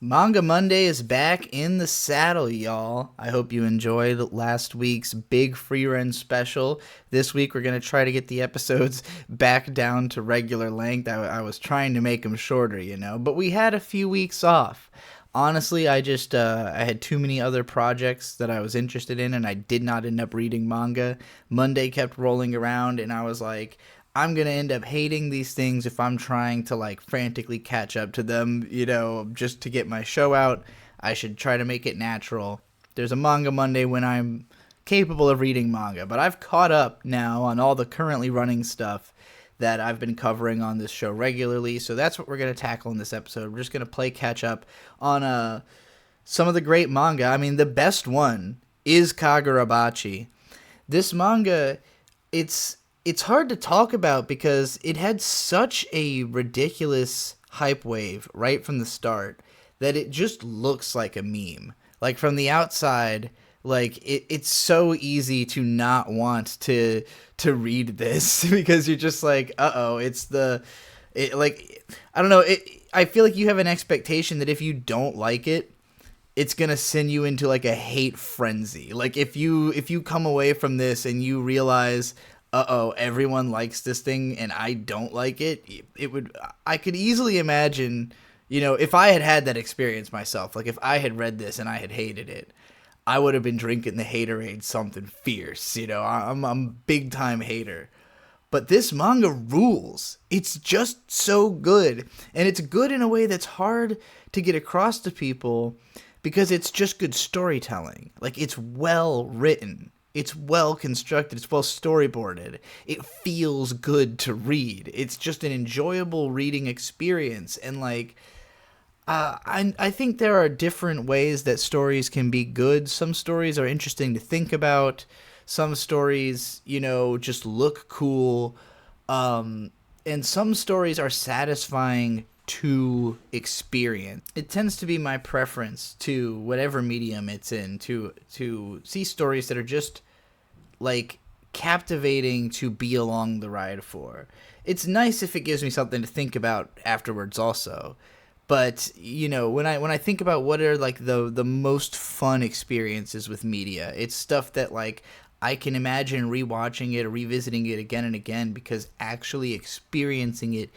Manga Monday is back in the saddle, y'all. I hope you enjoyed last week's big Frieren special. This week, we're going to try to get the episodes back down to regular length. I was trying to make them shorter, but we had a few weeks off. Honestly, I had too many other projects that I was interested in, and I did not end up reading manga. Monday kept rolling around, and I was like, I'm going to end up hating these things if I'm trying to frantically catch up to them, just to get my show out. I should try to make it natural. There's a Manga Monday when I'm capable of reading manga, but I've caught up now on all the currently running stuff that I've been covering on this show regularly, so that's what we're going to tackle in this episode. We're just going to play catch up on some of the great manga. I mean, the best one is Kagurabachi. This manga, it's hard to talk about because it had such a ridiculous hype wave right from the start that it just looks like a meme. Like, from the outside, it's so easy to not want to read this because you're just like, uh-oh, I don't know, I feel like you have an expectation that if you don't like it, it's gonna send you into a hate frenzy. Like, if you come away from this and you realize, everyone likes this thing and I don't like it, I could easily imagine, if I had that experience myself, if I had read this and I had hated it, I would have been drinking the haterade something fierce, I'm a big time hater. But this manga rules. It's just so good. And it's good in a way that's hard to get across to people because it's just good storytelling. It's well written. It's well constructed. It's well storyboarded. It feels good to read. It's just an enjoyable reading experience. And I think there are different ways that stories can be good. Some stories are interesting to think about. Some stories, just look cool. And some stories are satisfying to experience. It tends to be my preference to whatever medium it's in to see stories that are just captivating to be along the ride for. It's nice if it gives me something to think about afterwards also. But, when I think about what are the most fun experiences with media, it's stuff that I can imagine rewatching it or revisiting it again and again because actually experiencing it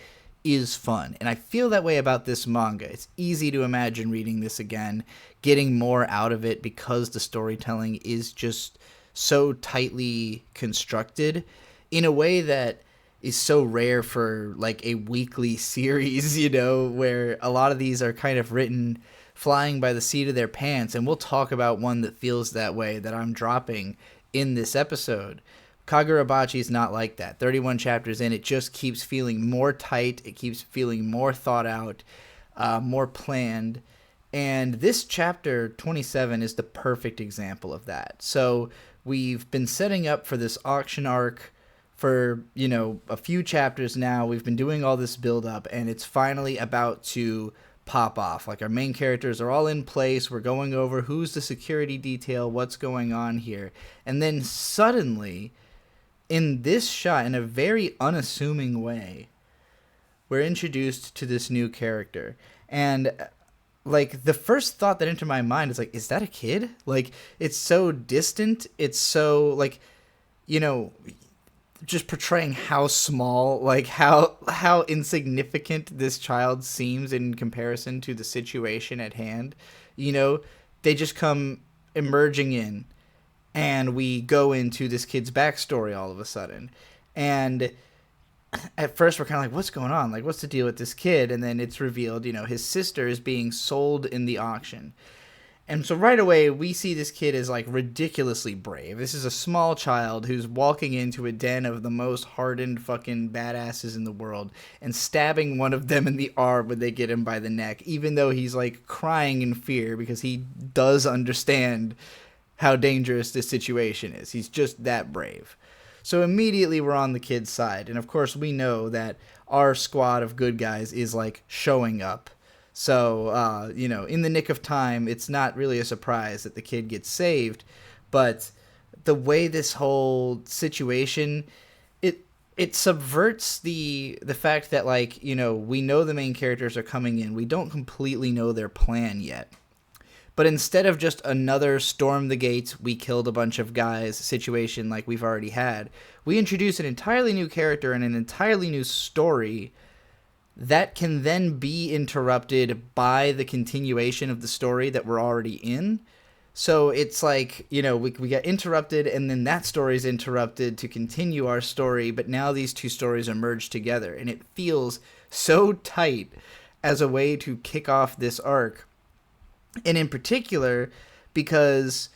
is fun. And I feel that way about this manga. It's easy to imagine reading this again, getting more out of it because the storytelling is just so tightly constructed in a way that is so rare for a weekly series, where a lot of these are kind of written flying by the seat of their pants. And we'll talk about one that feels that way that I'm dropping in this episode. Kagurabachi is not like that. 31 chapters in, it just keeps feeling more tight. It keeps feeling more thought out, more planned. And this chapter 27 is the perfect example of that. So we've been setting up for this auction arc for, a few chapters now. We've been doing all this build up and it's finally about to pop off. Our main characters are all in place. We're going over who's the security detail, what's going on here. And then suddenly, in this shot, in a very unassuming way, we're introduced to this new character. And the first thought that entered my mind is that a kid? It's so distant. It's so just portraying how small, how insignificant this child seems in comparison to the situation at hand. They just come emerging in, and we go into this kid's backstory all of a sudden. And at first we're kind of what's going on? What's the deal with this kid? And then it's revealed, his sister is being sold in the auction. And so right away, we see this kid as, ridiculously brave. This is a small child who's walking into a den of the most hardened fucking badasses in the world and stabbing one of them in the arm when they get him by the neck, even though he's, crying in fear because he does understand how dangerous this situation is. He's just that brave. So immediately we're on the kid's side. And, of course, we know that our squad of good guys is, showing up. So, in the nick of time, it's not really a surprise that the kid gets saved. But the way this whole situation, it subverts the fact that, like, you know, we know the main characters are coming in. We don't completely know their plan yet. But instead of just another storm the gates, we killed a bunch of guys situation like we've already had, we introduce an entirely new character and an entirely new story that can then be interrupted by the continuation of the story that we're already in. So it's like, you know, we got interrupted, and then that story is interrupted to continue our story, but now these two stories are merged together, and it feels so tight as a way to kick off this arc. And in particular, because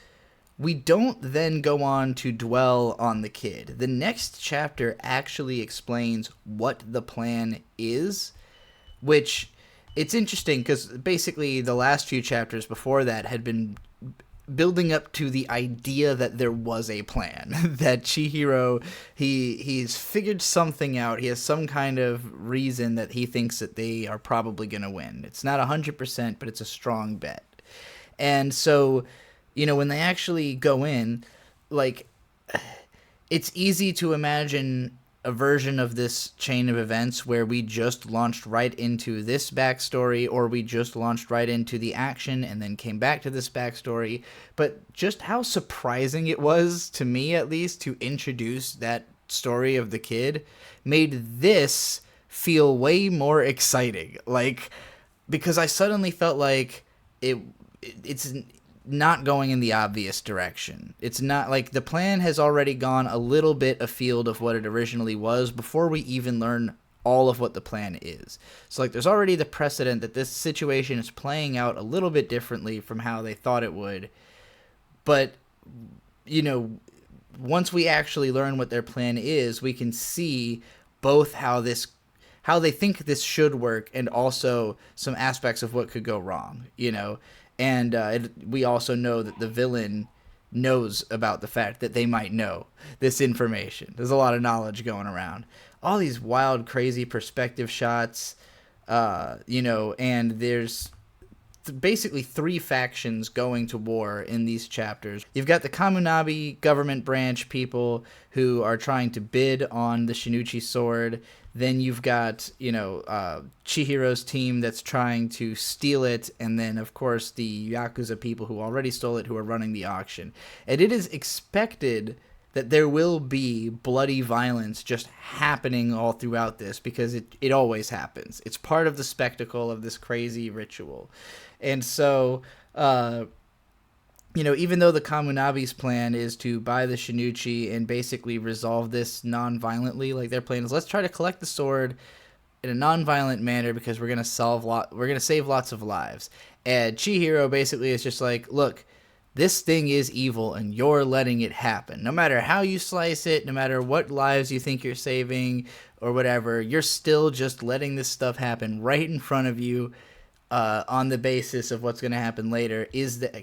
we don't then go on to dwell on the kid. The next chapter actually explains what the plan is, which it's interesting because basically the last few chapters before that had been building up to the idea that there was a plan, that Chihiro, he's figured something out. He has some kind of reason that he thinks that they are probably going to win. It's not 100%, but it's a strong bet. And so, you know, when they actually go in, like, it's easy to imagine a version of this chain of events where we just launched right into this backstory, or we just launched right into the action and then came back to this backstory. But just how surprising it was, to me at least, to introduce that story of the kid made this feel way more exciting. Like, because I suddenly felt like it's not going in the obvious direction. It's not like the plan has already gone a little bit afield of what it originally was before we even learn all of what the plan is. So, like, there's already the precedent that this situation is playing out a little bit differently from how they thought it would. But, you know, once we actually learn what their plan is, we can see both how they think this should work, and also some aspects of what could go wrong, you know. And we also know that the villain knows about the fact that they might know this information. There's a lot of knowledge going around. All these wild, crazy perspective shots, you know, and there's basically three factions going to war in these chapters. You've got the Kamunabi government branch people who are trying to bid on the Shinichi sword. Then you've got, you know, Chihiro's team that's trying to steal it. And then, of course, the Yakuza people who already stole it, who are running the auction. And it is expected that there will be bloody violence just happening all throughout this, because it always happens. It's part of the spectacle of this crazy ritual. And so, you know, even though the Kamunabi's plan is to buy the Shinichi and basically resolve this non-violently, like, their plan is, let's try to collect the sword in a non-violent manner because we're gonna save lots of lives. And Chihiro basically is just like, look, this thing is evil and you're letting it happen. No matter how you slice it, no matter what lives you think you're saving or whatever, you're still just letting this stuff happen right in front of you. On the basis of what's going to happen later.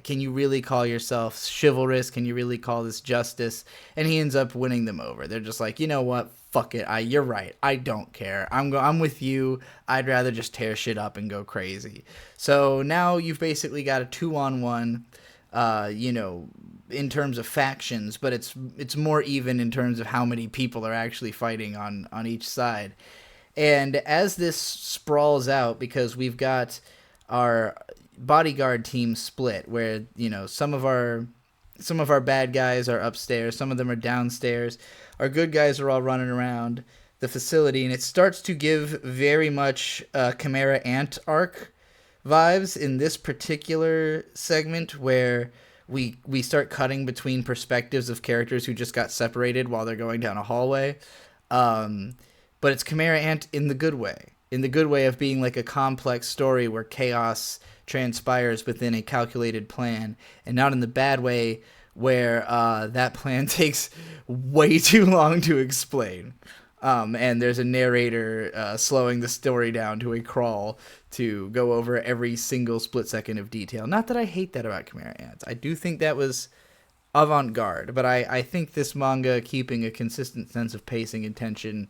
Can you really call yourself chivalrous? Can you really call this justice? And he ends up winning them over. They're just like, you know what? Fuck it. You're right. I don't care. I'm with you. I'd rather just tear shit up and go crazy. So now you've basically got a 2-on-1, you know, in terms of factions, but it's more even in terms of how many people are actually fighting on each side. And as this sprawls out, because we've got our bodyguard team split, where, you know, some of our bad guys are upstairs, some of them are downstairs, our good guys are all running around the facility, and it starts to give very much Chimera Ant arc vibes in this particular segment, where we start cutting between perspectives of characters who just got separated while they're going down a hallway. But it's Chimera Ant in the good way of being like a complex story where chaos transpires within a calculated plan, and not in the bad way where that plan takes way too long to explain. And there's a narrator slowing the story down to a crawl to go over every single split second of detail. Not that I hate that about Chimera Ant. I do think that was avant-garde, but I think this manga, keeping a consistent sense of pacing and tension,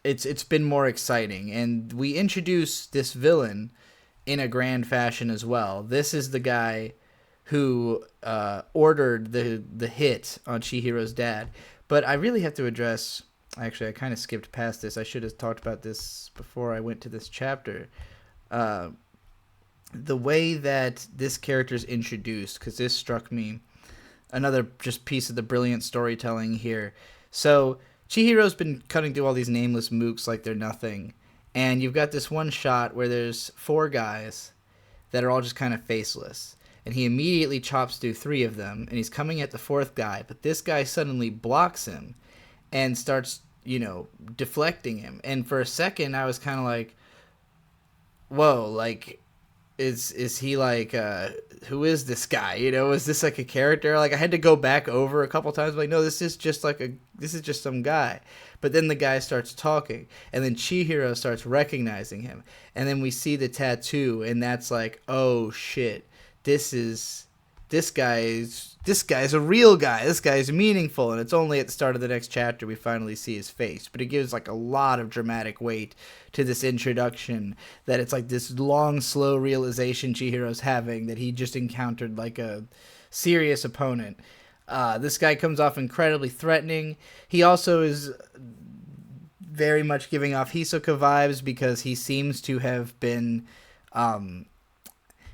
it's been more exciting. And we introduce this villain in a grand fashion as well. This is the guy who ordered the hit on Chihiro's dad. But I really have to address. Actually, I kind of skipped past this. I should have talked about this before I went to this chapter. Uh, the way that this character is introduced, because this struck me. Another just piece of the brilliant storytelling here. So Chihiro's been cutting through all these nameless mooks like they're nothing. And you've got this one shot where there's 4 guys that are all just kind of faceless. And he immediately chops through 3 of them, and he's coming at the 4th guy. But this guy suddenly blocks him and starts, deflecting him. And for a second, I was kind of like, whoa, like, is he like, who is this guy? Is this like a character? Like, I had to go back over a couple times, like, no, this is just some guy. But then the guy starts talking, and then Chihiro starts recognizing him. And then we see the tattoo, and that's like, oh shit, this guy's a real guy. This guy's meaningful, and it's only at the start of the next chapter we finally see his face. But it gives like a lot of dramatic weight to this introduction, that it's like this long, slow realization Chihiro's having that he just encountered like a serious opponent. This guy comes off incredibly threatening. He also is very much giving off Hisoka vibes, because he seems to have been...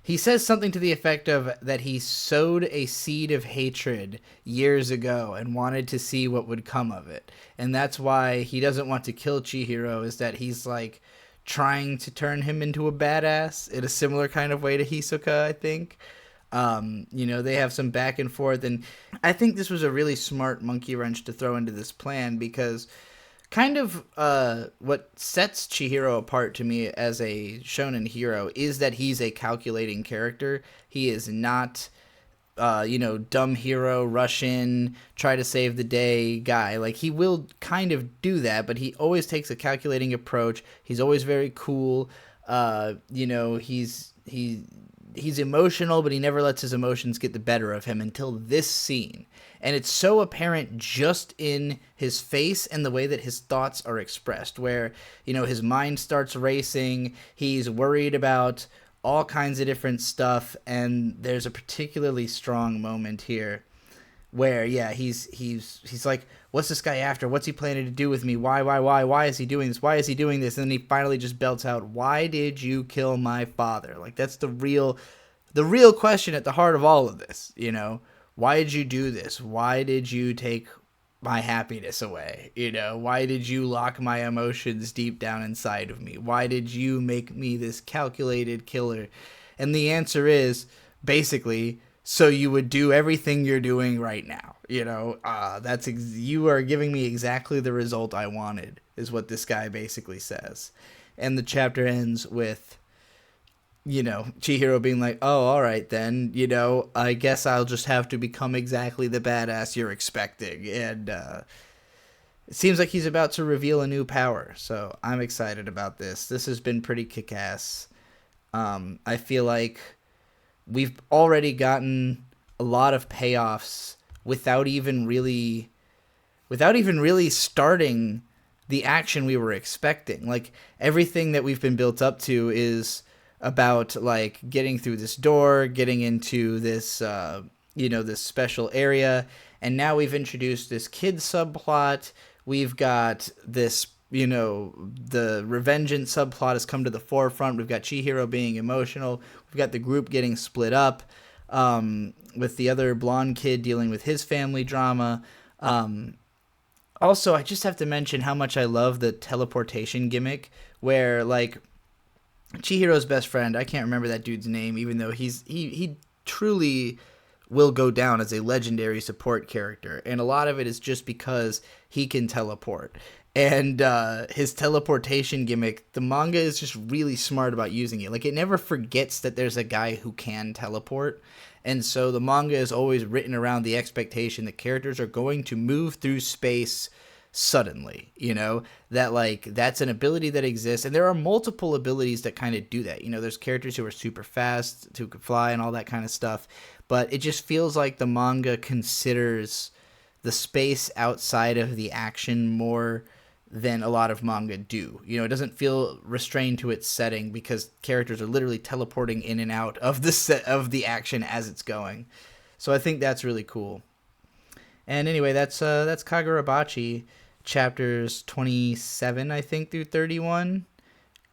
he says something to the effect of that he sowed a seed of hatred years ago and wanted to see what would come of it. And that's why he doesn't want to kill Chihiro, is that he's like trying to turn him into a badass in a similar kind of way to Hisoka, I think. They have some back and forth, and I think this was a really smart monkey wrench to throw into this plan, because kind of what sets Chihiro apart to me as a shonen hero is that he's a calculating character. He is not, dumb hero, rush in, try to save the day guy. Like, he will kind of do that, but he always takes a calculating approach. He's always very cool. He's emotional, but he never lets his emotions get the better of him until this scene. And it's so apparent just in his face and the way that his thoughts are expressed, where, his mind starts racing, he's worried about all kinds of different stuff, and there's a particularly strong moment here where, he's like, what's this guy after? What's he planning to do with me? Why is he doing this? Why is he doing this? And then he finally just belts out, why did you kill my father? Like, that's the real question at the heart of all of this, Why did you do this? Why did you take my happiness away? Why did you lock my emotions deep down inside of me? Why did you make me this calculated killer? And the answer is, basically, so you would do everything you're doing right now. You are giving me exactly the result I wanted, is what this guy basically says. And the chapter ends with, Chihiro being like, oh, all right then, I guess I'll just have to become exactly the badass you're expecting. And it seems like he's about to reveal a new power, so I'm excited about this. This has been pretty kick-ass. I feel like we've already gotten a lot of payoffs without even really starting the action we were expecting. Like, everything that we've been built up to is about like getting through this door, getting into this this special area, and now we've introduced this kid subplot. We've got this, the revengeance subplot has come to the forefront. We've got Chihiro being emotional. We've got the group getting split up, with the other blonde kid dealing with his family drama. Also, I just have to mention how much I love the teleportation gimmick, where like Chihiro's best friend, I can't remember that dude's name, even though he truly will go down as a legendary support character, and a lot of it is just because he can teleport. And his teleportation gimmick, the manga is just really smart about using it. Like, it never forgets that there's a guy who can teleport, and so the manga is always written around the expectation that characters are going to move through space suddenly, that like that's an ability that exists, and there are multiple abilities that kind of do that. There's characters who are super fast, who can fly and all that kind of stuff, but it just feels like the manga considers the space outside of the action more than a lot of manga do. It doesn't feel restrained to its setting, because characters are literally teleporting in and out of the action as it's going. So I think that's really cool. And anyway, that's Kagurabachi chapters 27, I think, through 31.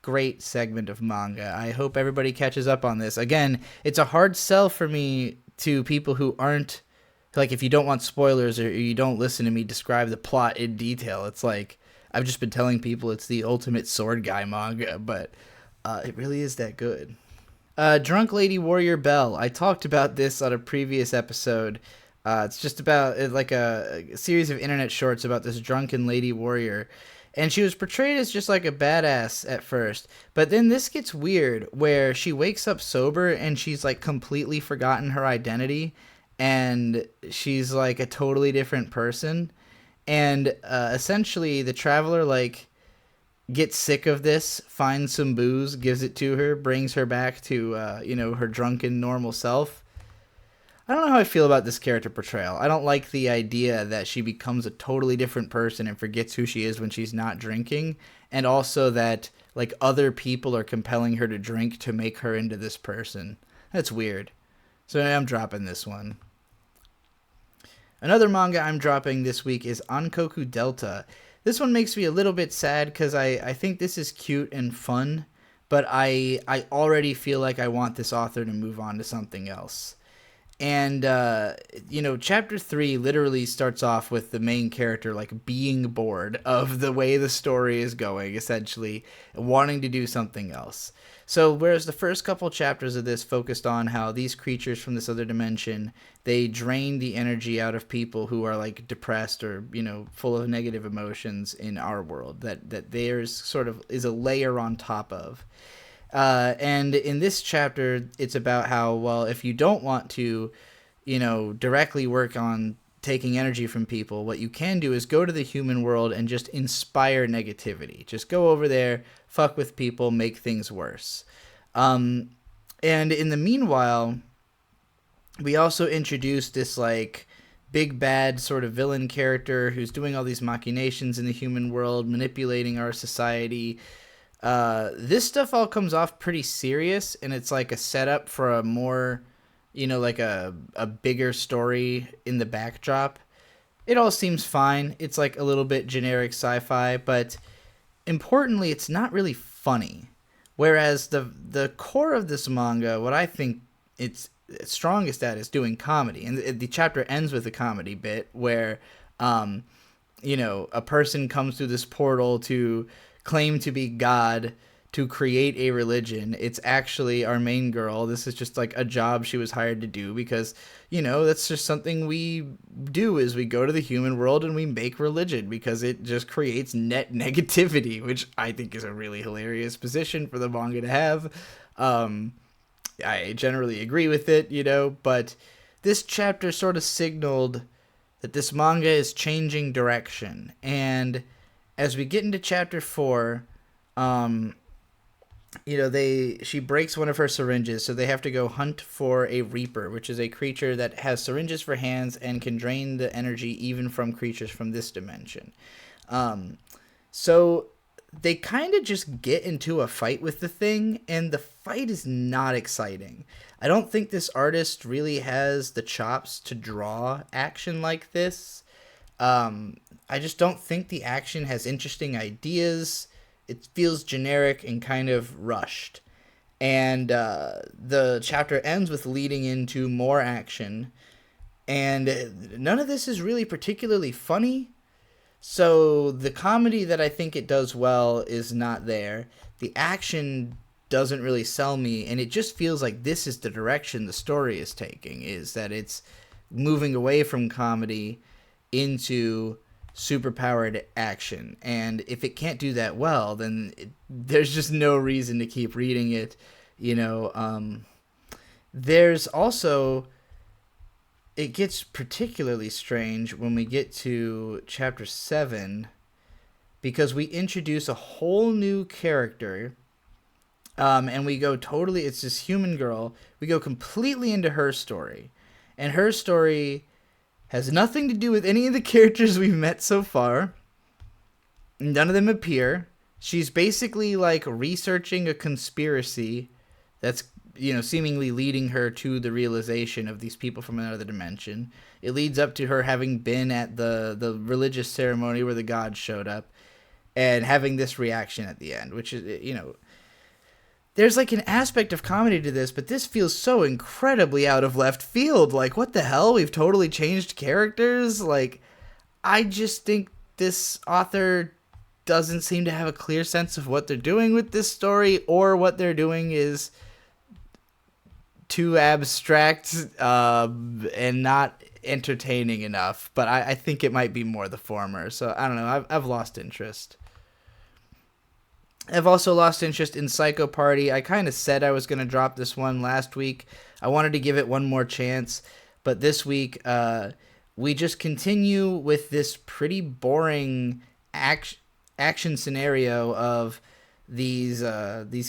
Great segment of manga. I hope everybody catches up on this. Again, it's a hard sell for me to people who aren't, like, if you don't want spoilers or you don't listen to me describe the plot in detail. It's like I've just been telling people it's the ultimate sword guy manga, but it really is that good. Drunk Lady Warrior Belle. I talked about this on a previous episode. It's just about like a series of internet shorts about this drunken lady warrior. And she was portrayed as just like a badass at first. But then this gets weird where she wakes up sober and she's like completely forgotten her identity. And she's like a totally different person. And essentially the traveler like gets sick of this, finds some booze, gives it to her, brings her back to, her drunken normal self. I don't know how I feel about this character portrayal. I don't like the idea that she becomes a totally different person and forgets who she is when she's not drinking, and also that like other people are compelling her to drink to make her into this person. That's weird. So I'm dropping this one. Another manga I'm dropping this week is Ankoku Delta. This one makes me a little bit sad because I think this is cute and fun, but I already feel like I want this author to move on to something else. And, chapter 3 literally starts off with the main character, like, being bored of the way the story is going, essentially, wanting to do something else. So, whereas the first couple chapters of this focused on how these creatures from this other dimension, they drain the energy out of people who are, like, depressed or, full of negative emotions in our world, that theirs sort of is a layer on top of. And in this chapter, it's about how, well, if you don't want to, directly work on taking energy from people, what you can do is go to the human world and just inspire negativity. Just go over there, fuck with people, make things worse. And in the meanwhile, we also introduced this, like, big bad sort of villain character who's doing all these machinations in the human world, manipulating our society. This stuff all comes off pretty serious, and it's like a setup for a more, like a bigger story in the backdrop. It all seems fine. It's like a little bit generic sci-fi, but importantly, it's not really funny. Whereas the core of this manga, what I think it's strongest at is doing comedy. And the chapter ends with a comedy bit where, a person comes through this portal to claim to be God to create a religion. It's actually our main girl. This is just like a job she was hired to do because, that's just something we do is we go to the human world and we make religion because it just creates net negativity, which I think is a really hilarious position for the manga to have. I generally agree with it, but this chapter sort of signaled that this manga is changing direction. And as we get into chapter 4, she breaks one of her syringes, so they have to go hunt for a reaper, which is a creature that has syringes for hands and can drain the energy even from creatures from this dimension. So they kind of just get into a fight with the thing, and the fight is not exciting. I don't think this artist really has the chops to draw action like this. I just don't think the action has interesting ideas. It feels generic and kind of rushed. And the chapter ends with leading into more action. And none of this is really particularly funny. So the comedy that I think it does well is not there. The action doesn't really sell me. And it just feels like this is the direction the story is taking, is that it's moving away from comedy into superpowered action. And if it can't do that well, then there's just no reason to keep reading it. There's also, it gets particularly strange when we get to chapter 7 because we introduce a whole new character, and we go totally, it's this human girl, we go completely into her story, and her story has nothing to do with any of the characters we've met so far. None of them appear. She's basically like researching a conspiracy that's seemingly leading her to the realization of these people from another dimension. It leads up to her having been at the religious ceremony where the gods showed up and having this reaction at the end, which is, there's like an aspect of comedy to this, but this feels so incredibly out of left field. Like, what the hell? We've totally changed characters. Like, I just think this author doesn't seem to have a clear sense of what they're doing with this story, or what they're doing is too abstract and not entertaining enough. But I think it might be more the former. So I don't know. I've lost interest. I've also lost interest in Psycho Party. I kind of said I was going to drop this one last week. I wanted to give it one more chance. But this week, we just continue with this pretty boring action scenario of these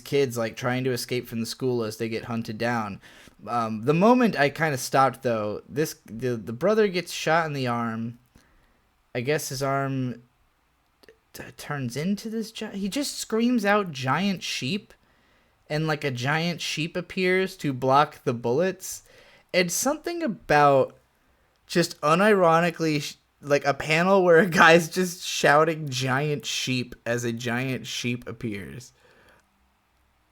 kids like trying to escape from the school as they get hunted down. The moment I kind of stopped, though, the brother gets shot in the arm. I guess his arm turns into this he just screams out giant sheep, and like a giant sheep appears to block the bullets. And something about just unironically like a panel where a guy's just shouting giant sheep as a giant sheep appears.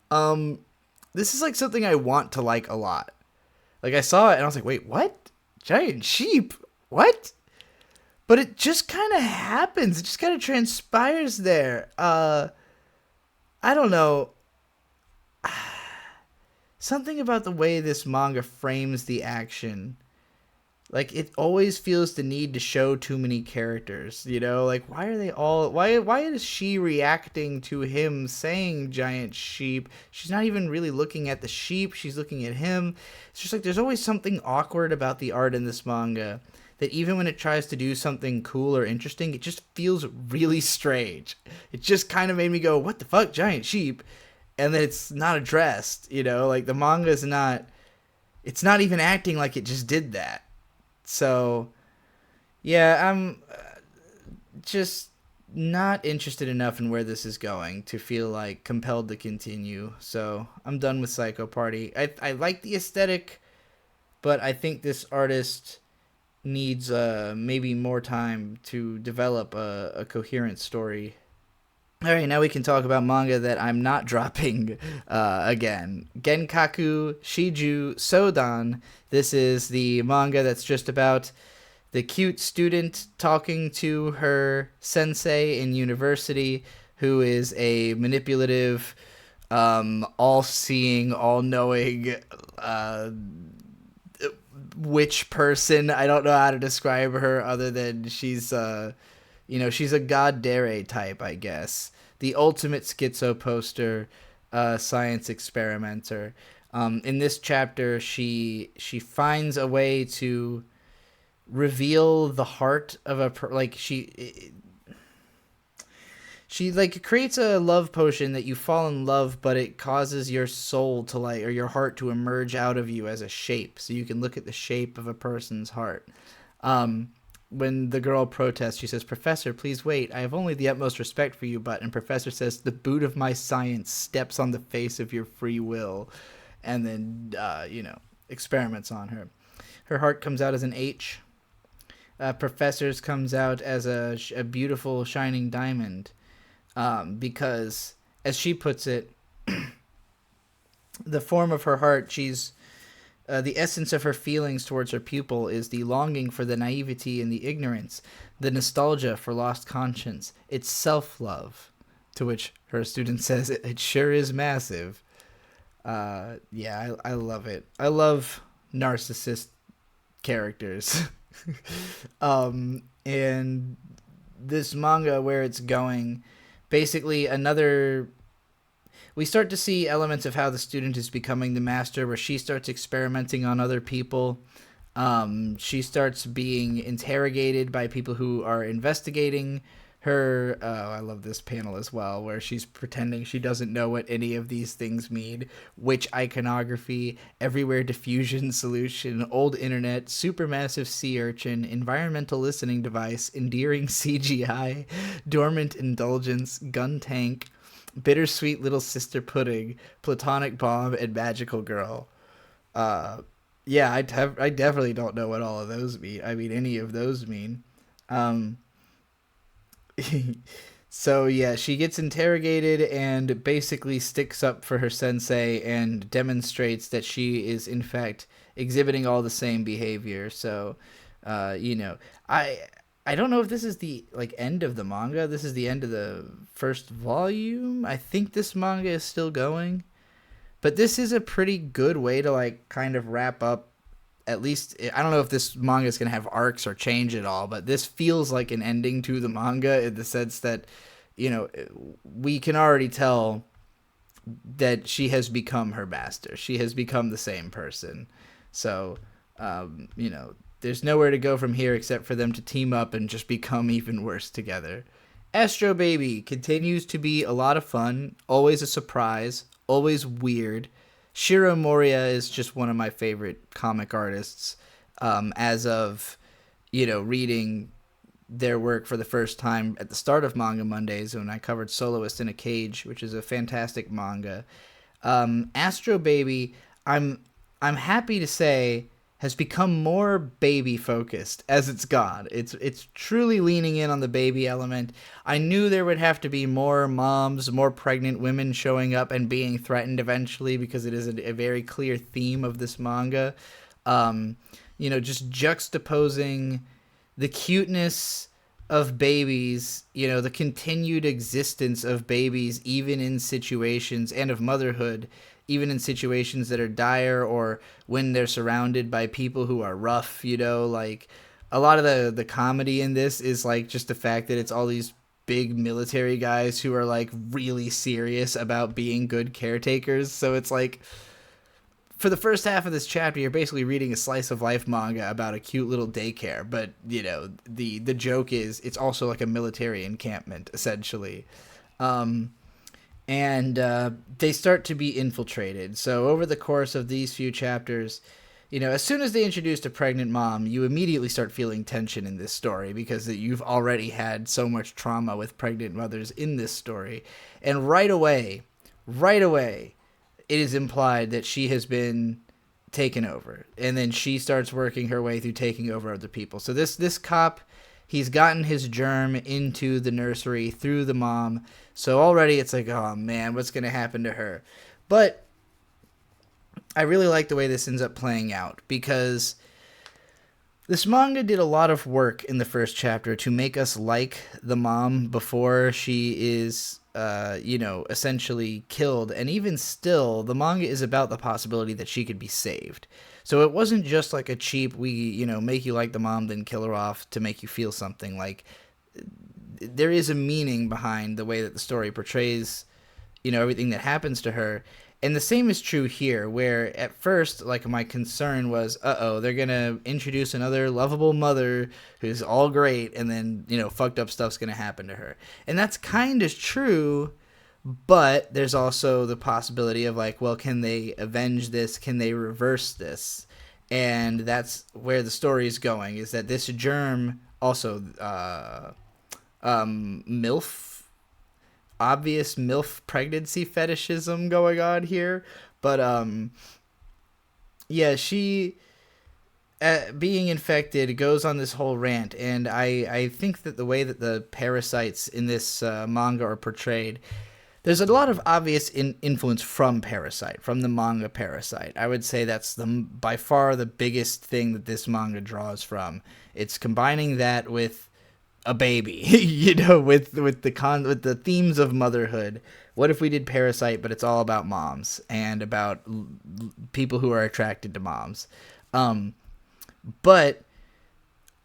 This is like something I want to like a lot. Like, I saw it and I was like, wait, what? Giant sheep? What? But it just kind of happens. It just kind of transpires there. I don't know. Something about the way this manga frames the action. Like, it always feels the need to show too many characters, Like, why are they all... Why is she reacting to him saying giant sheep? She's not even really looking at the sheep. She's looking at him. It's just like there's always something awkward about the art in this manga, that even when it tries to do something cool or interesting, it just feels really strange. It just kind of made me go, what the fuck, giant sheep? And then it's not addressed, Like, the manga is not... It's not even acting like it just did that. So, yeah, I'm just not interested enough in where this is going to feel like compelled to continue. So, I'm done with Psycho Party. I like the aesthetic, but I think this artist needs maybe more time to develop a coherent story. All right, now we can talk about manga that I'm not dropping again. Genkaku Shijuu Soudan. This is the manga that's just about the cute student talking to her sensei in university, who is a manipulative, all-seeing, all-knowing witch person. I don't know how to describe her other than she's she's a god dare type, I guess. The ultimate schizo poster, science experimenter. In this chapter, she finds a way to reveal the heart of she creates a love potion that you fall in love, but it causes your soul to or your heart to emerge out of you as a shape, so you can look at the shape of a person's heart. When the girl protests, she says, "Professor, please wait. I have only the utmost respect for you, but..." And Professor says, "The boot of my science steps on the face of your free will." And then, experiments on her. Her heart comes out as an H. Professor's comes out as a beautiful, shining diamond. Because, as she puts it, the form of her heart, she's... the essence of her feelings towards her pupil is the longing for the naivety and the ignorance, the nostalgia for lost conscience. It's self-love, to which her student says, it sure is massive. Yeah, I love it. I love narcissist characters. And this manga, where it's going, basically we start to see elements of how the student is becoming the master, where she starts experimenting on other people. She starts being interrogated by people who are investigating her. I love this panel as well, where she's pretending she doesn't know what any of these things mean. Witch iconography, everywhere diffusion solution, old internet, supermassive sea urchin, environmental listening device, endearing CGI, dormant indulgence, gun tank, Bittersweet Little Sister Pudding, Platonic Bomb, and Magical Girl. Uh, yeah, I definitely don't know what all of those mean. I mean, any of those mean. Um, so yeah, she gets interrogated and basically sticks up for her sensei and demonstrates that she is in fact exhibiting all the same behavior. So, you know, I I don't know if this is the like end of the manga. This is the end of the first volume. I think this manga is still going, but this is a pretty good way to like kind of wrap up. At least I don't know if this manga is going to have arcs or change at all, but this feels like an ending to the manga in the sense that, you know, we can already tell that she has become her master. She has become the same person. So, you know, there's nowhere to go from here except for them to team up and just become even worse together. Astro Baby continues to be a lot of fun, always a surprise, always weird. Shiro Moria is just one of my favorite comic artists. As of, you know, reading their work for the first time at the start of Manga Mondays when I covered Soloist in a Cage, which is a fantastic manga. Astro Baby, I'm happy to say, has become more baby focused as it's gone. It's truly leaning in on the baby element. I knew there would have to be more moms, more pregnant women showing up and being threatened eventually because it is a very clear theme of this manga. You know, just juxtaposing the cuteness of babies, you know, the continued existence of babies even in situations and of motherhood, even in situations that are dire or when they're surrounded by people who are rough, you know, like a lot of the comedy in this is like just the fact that it's all these big military guys who are like really serious about being good caretakers. So it's like for the first half of this chapter, you're basically reading a slice of life manga about a cute little daycare, but you know, the joke is it's also like a military encampment essentially. And they start to be infiltrated. So over the course of these few chapters, you know, as soon as they introduced a pregnant mom, you immediately start feeling tension in this story because you've already had so much trauma with pregnant mothers in this story. And right away, it is implied that she has been taken over. And then she starts working her way through taking over other people. So this cop, he's gotten his germ into the nursery through the mom. So already it's like, oh man, what's going to happen to her? But I really like the way this ends up playing out because this manga did a lot of work in the first chapter to make us like the mom before she is, you know, essentially killed. And even still, the manga is about the possibility that she could be saved. So it wasn't just like a cheap, we, you know, make you like the mom, then kill her off to make you feel something. Like, there is a meaning behind the way that the story portrays, you know, everything that happens to her. And the same is true here, where at first, like, my concern was, they're going to introduce another lovable mother who's all great, and then, you know, fucked up stuff's going to happen to her. And that's kind of true, but there's also the possibility of, like, well, can they avenge this? Can they reverse this? And that's where the story is going, is that this germ also, obvious MILF pregnancy fetishism going on here. But, yeah, she, being infected, goes on this whole rant. And I think that the way that the parasites in this manga are portrayed, there's a lot of obvious influence from Parasite, from the manga Parasite. I would say that's by far the biggest thing that this manga draws from. It's combining that with a baby, you know, with the themes of motherhood. What if we did Parasite, but it's all about moms and about people who are attracted to moms? But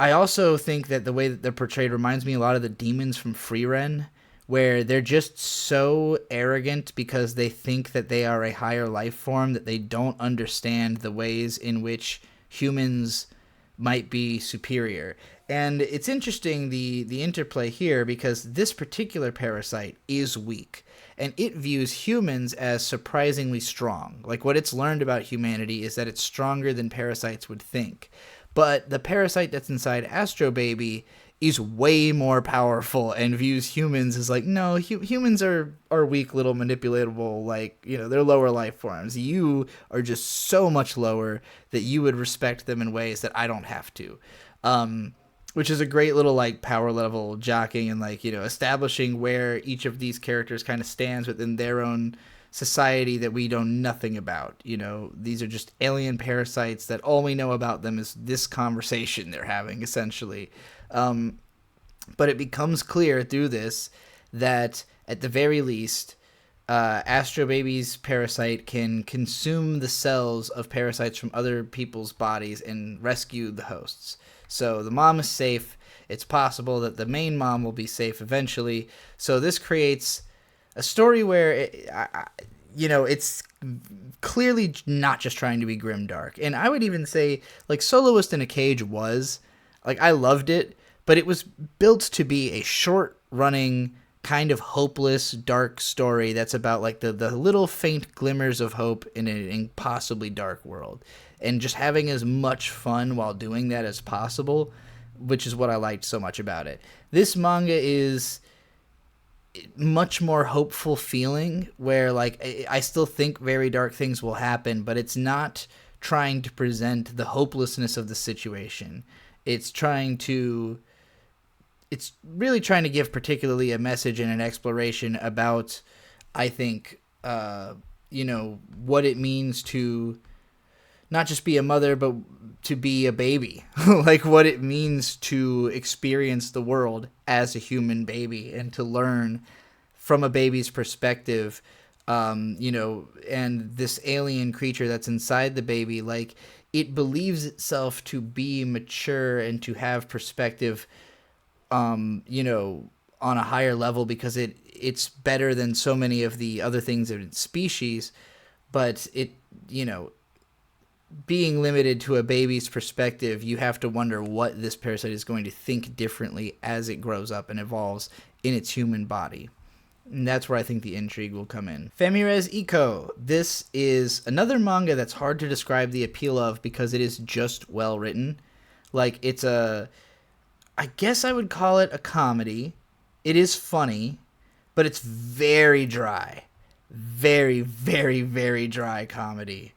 I also think that the way that they're portrayed reminds me a lot of the demons from Frieren, where they're just so arrogant because they think that they are a higher life form that they don't understand the ways in which humans might be superior. And it's interesting, the interplay here, because this particular parasite is weak, and it views humans as surprisingly strong. Like, what it's learned about humanity is that it's stronger than parasites would think. But the parasite that's inside Astro Baby is way more powerful and views humans as like, no, humans are weak little manipulatable, like, you know, they're lower life forms. You are just so much lower that you would respect them in ways that I don't have to. Which is a great little like power level jockeying and like, you know, establishing where each of these characters kind of stands within their own society that we know nothing about. You know, these are just alien parasites that all we know about them is this conversation they're having, essentially. But it becomes clear through this that at the very least, Astro Baby's parasite can consume the cells of parasites from other people's bodies and rescue the hosts. So the mom is safe. It's possible that the main mom will be safe eventually. So this creates a story where, it's clearly not just trying to be grimdark. And I would even say, like, Soloist in a Cage was, like, I loved it, but it was built to be a short-running, kind of hopeless, dark story that's about, like, the little faint glimmers of hope in an impossibly dark world. And just having as much fun while doing that as possible, which is what I liked so much about it. This manga is much more hopeful feeling, where, like, I still think very dark things will happen, but it's not trying to present the hopelessness of the situation. It's really trying to give particularly a message and an exploration about, I think, what it means to not just be a mother, but to be a baby. Like, what it means to experience the world as a human baby and to learn from a baby's perspective, and this alien creature that's inside the baby, like, it believes itself to be mature and to have perspective, on a higher level because it's better than so many of the other things in its species, but being limited to a baby's perspective, you have to wonder what this parasite is going to think differently as it grows up and evolves in its human body. And that's where I think the intrigue will come in. Famires Iko. This is another manga that's hard to describe the appeal of because it is just well written. Like, I guess I would call it a comedy. It is funny, but it's very dry. Very, very, very dry comedy.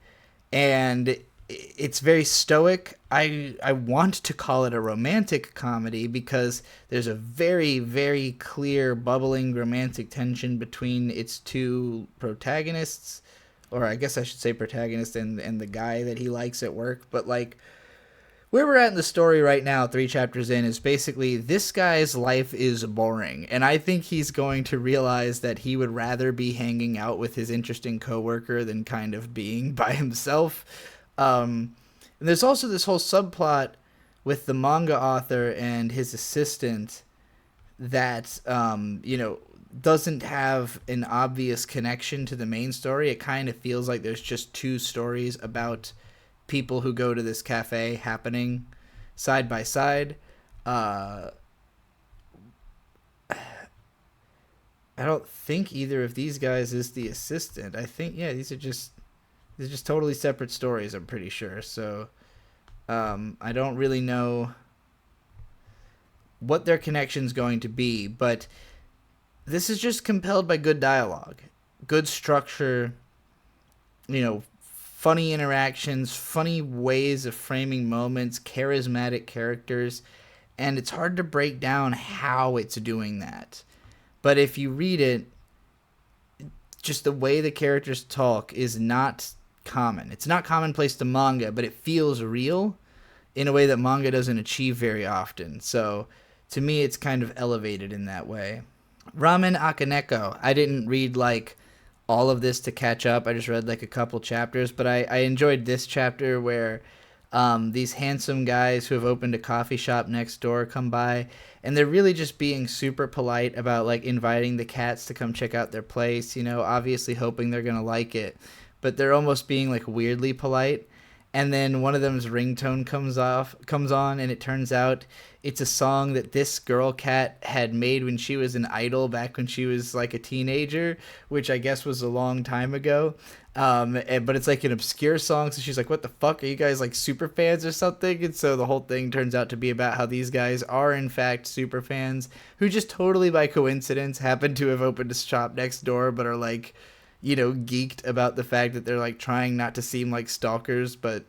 And it's very stoic. I want to call it a romantic comedy because there's a very, very clear bubbling romantic tension between its two protagonists, or I guess I should say protagonist and the guy that he likes at work. But, like, where we're at in the story right now, 3 chapters in, is basically this guy's life is boring. And I think he's going to realize that he would rather be hanging out with his interesting coworker than kind of being by himself. And there's also this whole subplot with the manga author and his assistant that, doesn't have an obvious connection to the main story. It kind of feels like there's just 2 stories about people who go to this cafe happening side by side. I don't think either of these guys is the assistant. I think, these are just totally separate stories, I'm pretty sure. So I don't really know what their connection's going to be, but this is just compelled by good dialogue, good structure, funny interactions, funny ways of framing moments, charismatic characters, and it's hard to break down how it's doing that. But if you read it, just the way the characters talk is not common. It's not commonplace to manga, but it feels real in a way that manga doesn't achieve very often. So to me, it's kind of elevated in that way. Ramen Akaneko. I didn't read, like, all of this to catch up. I just read, like, a couple chapters, but I enjoyed this chapter where these handsome guys who have opened a coffee shop next door come by, and they're really just being super polite about, like, inviting the cats to come check out their place, obviously hoping they're gonna like it, but they're almost being, like, weirdly polite. and then one of them's ringtone comes on, and it turns out it's a song that this girl cat had made when she was an idol back when she was like a teenager, which I guess was a long time ago. But it's like an obscure song, so she's like, what the fuck, are you guys like super fans or something? And so the whole thing turns out to be about how these guys are in fact super fans who just totally by coincidence happen to have opened a shop next door, but are like, you know, geeked about the fact that they're like trying not to seem like stalkers, but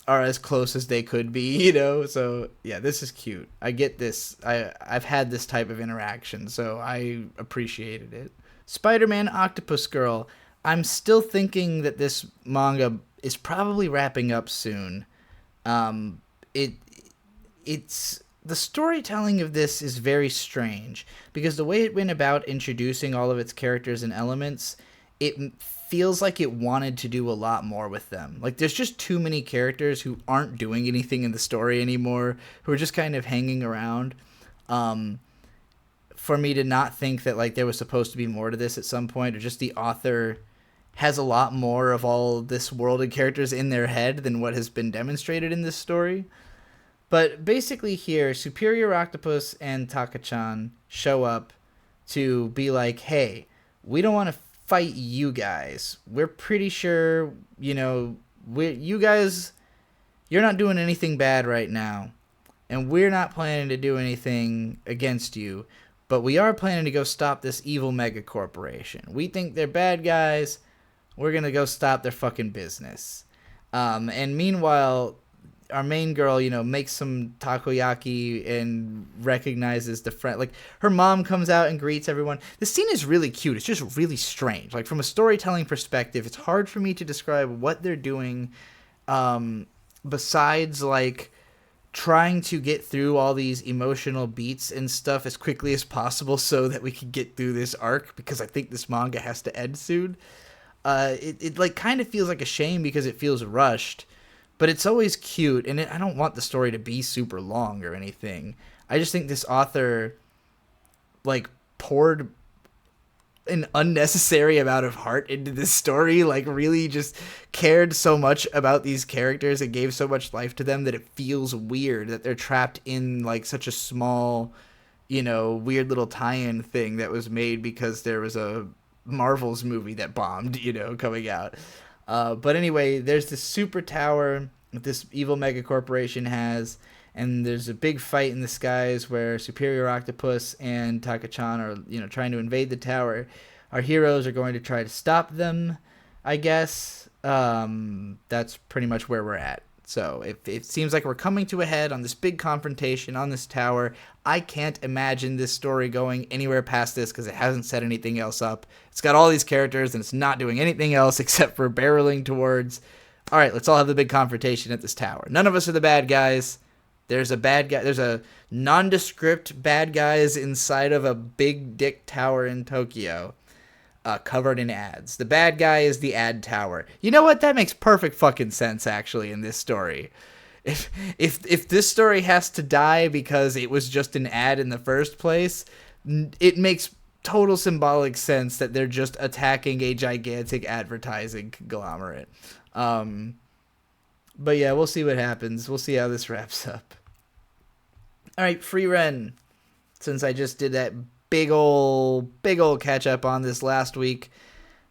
are as close as they could be, you know? So yeah, this is cute. I get this. I've had this type of interaction, so I appreciated it. Spider-Man Octopus Girl. I'm still thinking that this manga is probably wrapping up soon. It's the storytelling of this is very strange because the way it went about introducing all of its characters and elements, it feels like it wanted to do a lot more with them. Like there's just too many characters who aren't doing anything in the story anymore, who are just kind of hanging around. For me to not think that like there was supposed to be more to this at some point, or just the author has a lot more of all this world and characters in their head than what has been demonstrated in this story. But basically here, Superior Octopus and Taka-chan show up to be like, hey, we don't want to fight you guys. We're pretty sure, you know, you guys, you're not doing anything bad right now. And we're not planning to do anything against you. But we are planning to go stop this evil mega corporation. We think they're bad guys. We're going to go stop their fucking business. And meanwhile, our main girl, you know, makes some takoyaki and recognizes the friend. Like, her mom comes out and greets everyone. The scene is really cute. It's just really strange. Like, from a storytelling perspective, it's hard for me to describe what they're doing besides, like, trying to get through all these emotional beats and stuff as quickly as possible so that we can get through this arc, because I think this manga has to end soon. It like, kind of feels like a shame because it feels rushed. But it's always cute, and I don't want the story to be super long or anything. I just think this author, like, poured an unnecessary amount of heart into this story. Like, really just cared so much about these characters and gave so much life to them that it feels weird that they're trapped in, like, such a small, you know, weird little tie-in thing that was made because there was a Marvel's movie that bombed, you know, coming out. But anyway, there's this super tower that this evil mega corporation has, and there's a big fight in the skies where Superior Octopus and Taka-chan are, you know, trying to invade the tower. Our heroes are going to try to stop them, I guess. That's pretty much where we're at. So it seems like we're coming to a head on this big confrontation on this tower. I can't imagine this story going anywhere past this because it hasn't set anything else up. It's got all these characters and it's not doing anything else except for barreling towards, all right, let's all have the big confrontation at this tower. None of us are the bad guys. There's a bad guy. There's a nondescript bad guys inside of a big dick tower in Tokyo. Covered in ads. The bad guy is the ad tower. You know what? That makes perfect fucking sense, actually, in this story. If this story has to die because it was just an ad in the first place, it makes total symbolic sense that they're just attacking a gigantic advertising conglomerate. But yeah, we'll see what happens. We'll see how this wraps up. All right, Frieren. Since I just did that big old catch up on this last week,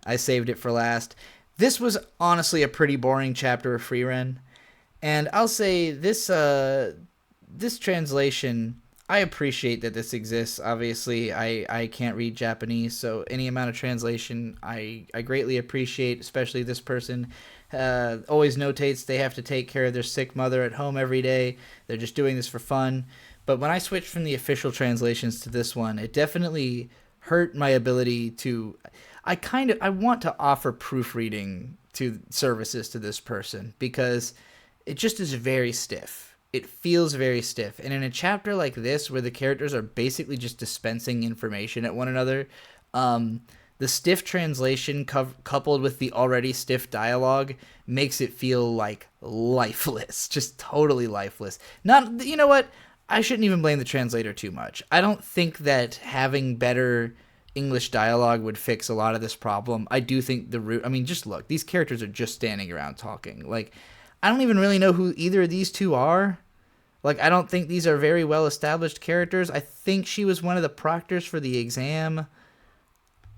I saved it for last. This was honestly a pretty boring chapter of Frieren, and I'll say this translation, I appreciate that this exists. Obviously, I can't read Japanese, so any amount of translation I greatly appreciate, especially this person always notates they have to take care of their sick mother at home every day. They're just doing this for fun. But when I switched from the official translations to this one, it definitely hurt my ability to... I want to offer proofreading to services to this person because it just is very stiff. It feels very stiff. And in a chapter like this, where the characters are basically just dispensing information at one another, the stiff translation coupled with the already stiff dialogue makes it feel like lifeless. Just totally lifeless. Not, you know what? I shouldn't even blame the translator too much. I don't think that having better English dialogue would fix a lot of this problem. I do think just look, these characters are just standing around talking. Like, I don't even really know who either of these two are. Like, I don't think these are very well-established characters. I think she was one of the proctors for the exam.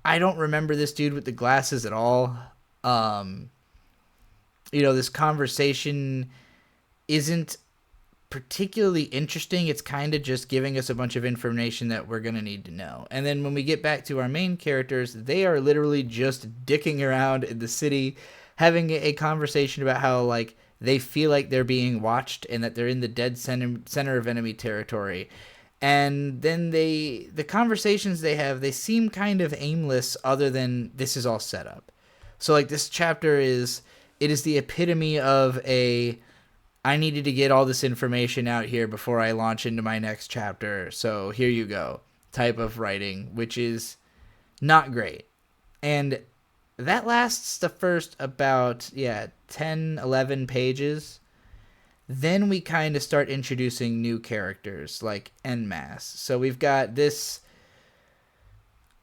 I don't remember this dude with the glasses at all. This conversation isn't particularly interesting. It's kind of just giving us a bunch of information that we're going to need to know. And then when we get back to our main characters, they are literally just dicking around in the city, having a conversation about how, like, they feel like they're being watched and that they're in the dead center of enemy territory. And then the conversations they have, they seem kind of aimless other than this is all set up. So, like, this chapter is the epitome of I needed to get all this information out here before I launch into my next chapter, so here you go type of writing, which is not great. And that lasts the first about 10, 11 pages. Then we kind of start introducing new characters, like en masse. So we've got this,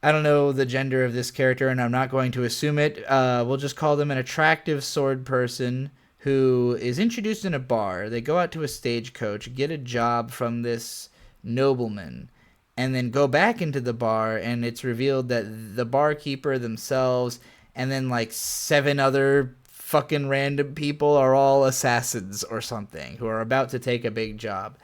I don't know the gender of this character, and I'm not going to assume it. We'll just call them an attractive sword person who is introduced in a bar. They go out to a stagecoach, get a job from this nobleman, and then go back into the bar, and it's revealed that the barkeeper themselves and then like 7 other fucking random people are all assassins or something who are about to take a big job.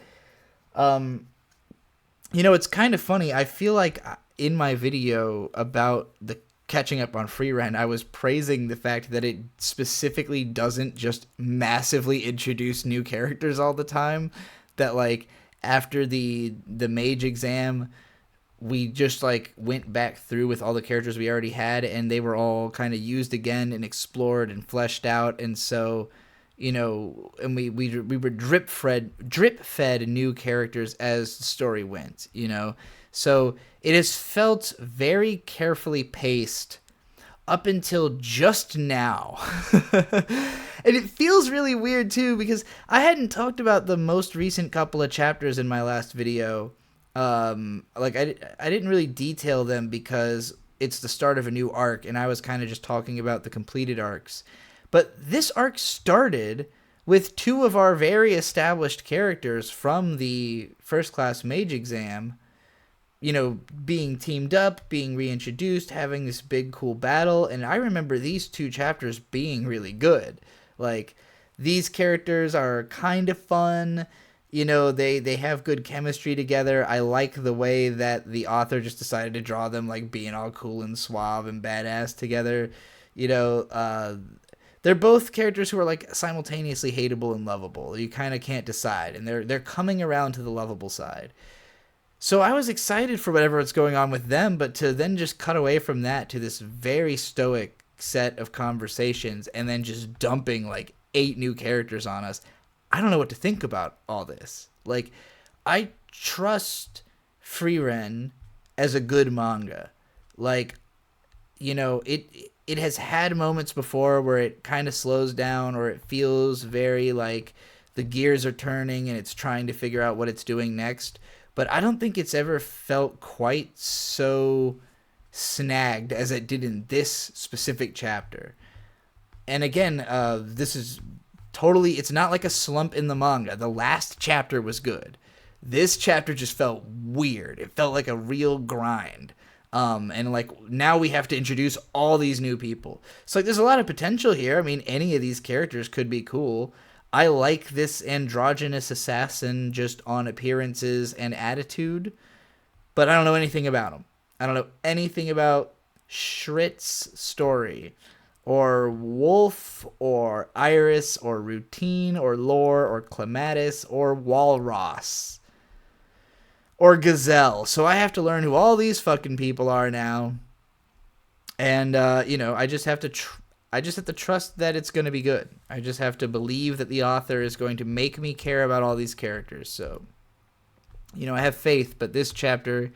It's kind of funny. I feel like in my video about the catching up on Frieren, I was praising the fact that it specifically doesn't just massively introduce new characters all the time. That, like, after the mage exam, we just, like, went back through with all the characters we already had, and they were all kind of used again and explored and fleshed out. And so, and we were drip fed new characters as the story went, So it has felt very carefully paced up until just now. And it feels really weird too, because I hadn't talked about the most recent couple of chapters in my last video. I didn't really detail them because it's the start of a new arc, and I was kind of just talking about the completed arcs. But this arc started with 2 of our very established characters from the first class mage exam, being teamed up, being reintroduced, having this big cool battle. And I remember these 2 chapters being really good. Like, these characters are kind of fun. They have good chemistry together. I like the way that the author just decided to draw them, like, being all cool and suave and badass together. They're both characters who are, like, simultaneously hateable and lovable. You kind of can't decide, and they're coming around to the lovable side. So I was excited for whatever's going on with them, but to then just cut away from that to this very stoic set of conversations and then just dumping, like, 8 new characters on us, I don't know what to think about all this. Like, I trust Frieren as a good manga. Like, it has had moments before where it kind of slows down, or it feels very like the gears are turning and it's trying to figure out what it's doing next. But I don't think it's ever felt quite so snagged as it did in this specific chapter. And again, this is totally, it's not like a slump in the manga. The last chapter was good. This chapter just felt weird. It felt like a real grind. And like, now we have to introduce all these new people. So like, there's a lot of potential here. I mean, any of these characters could be cool. I like this androgynous assassin just on appearances and attitude, but I don't know anything about him. I don't know anything about Schritt's story, or Wolf, or Iris, or Routine, or Lore, or Clematis, or Walross, or Gazelle. So I have to learn who all these fucking people are now. And, I just have to trust that it's going to be good. I just have to believe that the author is going to make me care about all these characters. So, I have faith, but this chapter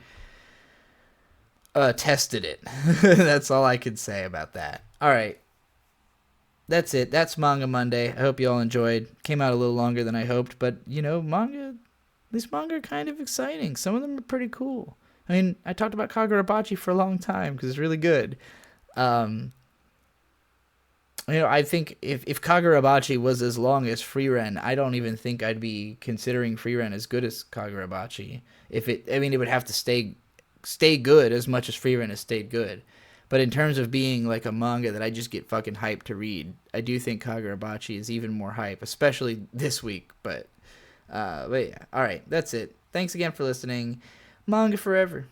tested it. That's all I can say about that. All right. That's it. That's Manga Monday. I hope you all enjoyed. Came out a little longer than I hoped, but, these manga are kind of exciting. Some of them are pretty cool. I mean, I talked about Kagurabachi for a long time because it's really good. Um, I think if Kagurabachi was as long as Frieren, I don't even think I'd be considering Frieren as good as Kagurabachi. It would have to stay good as much as Frieren has stayed good. But in terms of being like a manga that I just get fucking hyped to read, I do think Kagurabachi is even more hype, especially this week. But yeah, all right, that's it. Thanks again for listening. Manga forever.